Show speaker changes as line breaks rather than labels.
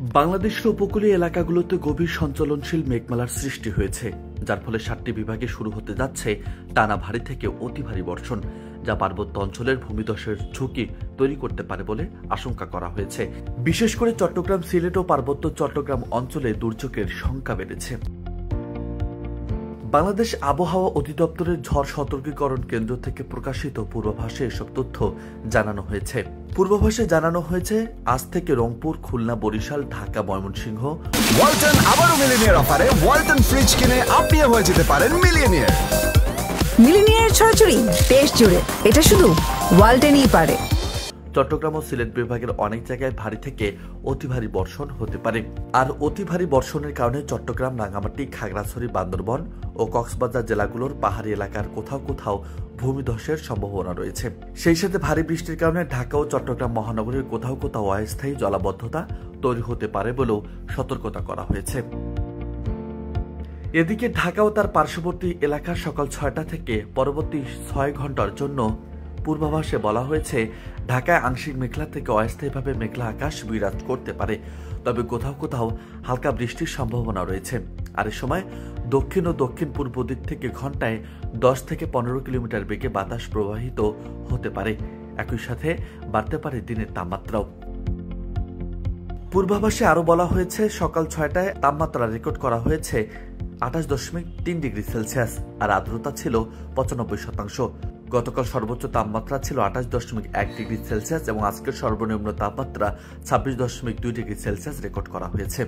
বাংলাদেশের উপকূলীয় এলাকাগুলোতে গভীর সঞ্চালনশীল মেঘমালার সৃষ্টি হয়েছে, যার ফলে 7টি বিভাগে শুরু হতে যাচ্ছে টানা ভারী থেকে অতি ভারী বর্ষণ, যা পার্বত্য অঞ্চলের ভূমিধসের ঝুঁকি তৈরি করতে পারে বলে আশঙ্কা করা হয়েছে। বিশেষ করে চট্টগ্রাম, সিলেট ও পার্বত্য চট্টগ্রাম অঞ্চলে দুর্যোগের সংখ্যা বেড়েছে। বাংলাদেশ আবহাওয়া অধিদপ্তরের ঝড় সতর্কীকরণ কেন্দ্র থেকে প্রকাশিত পূর্বাভাসে এসব তথ্য জানানো হয়েছে। পূর্বাভাসে জানানো হয়েছে, আজ থেকে রংপুর, খুলনা, বরিশাল, ঢাকা, ময়মনসিংহ
ওয়ালটন আবারও মিলিনিয়ার অফারে ওয়ালটন ফ্রিজ কিনে আপনিও হয়ে যেতে পারেন মিলিয়নিয়ার।
মিলিনিয়ার ছড়াছড়ি দেশ জুড়ে, এটা শুধু ওয়ালটনই পারে।
চট্টগ্রাম ও সিলেট বিভাগের অনেক জায়গায় ভারী থেকে অতি ভারী বর্ষণ হতে পারে। আর অতি ভারী বর্ষণের কারণে চট্টগ্রাম, রাঙ্গামাটি, খাগড়াছড়ি, বান্দরবান ও কক্সবাজার জেলাগুলোর পাহাড়ি এলাকার কোথাও কোথাও ভূমিধসের সম্ভাবনা রয়েছে। সেই সাথে ভারী বৃষ্টির কারণে ঢাকা ও চট্টগ্রাম মহানগরীর কোথাও কোথাও অস্থায়ী জলাবদ্ধতা তৈরি হতে পারে বলেও সতর্কতা করা হয়েছে। এদিকে ঢাকা ও তার পার্শ্ববর্তী এলাকা সকাল 6টা থেকে পরবর্তী 6 ঘন্টার জন্য পূর্বাভাসে বলা হয়েছে, ঢাকায় আংশিক মেঘলা থেকে অস্থায়ীভাবে মেঘলা আকাশ বিরাজ করতে পারে, তবে কোথাও কোথাও হালকা বৃষ্টির সম্ভাবনা রয়েছে। আর এ সময় দক্ষিণ ও দক্ষিণ পূর্ব দিক থেকে ঘন্টায় 10 থেকে 15 কিলোমিটার বেগে বাতাস প্রবাহিত হতে পারে। একই সাথে বাড়তে পারে দিনের তাপমাত্রাও। পূর্বাভাসে আরো বলা হয়েছে, সকাল 6টায় তাপমাত্রা রেকর্ড করা হয়েছে 28.3 ডিগ্রি সেলসিয়াস, আর আর্দ্রতা ছিল 95%। গতকাল সর্বোচ্চ তাপমাত্রা ছিল 28.1 ডিগ্রি সেলসিয়াস এবং আজকের সর্বনিম্ন তাপমাত্রা 26.2 ডিগ্রি সেলসিয়াস রেকর্ড করা হয়েছে।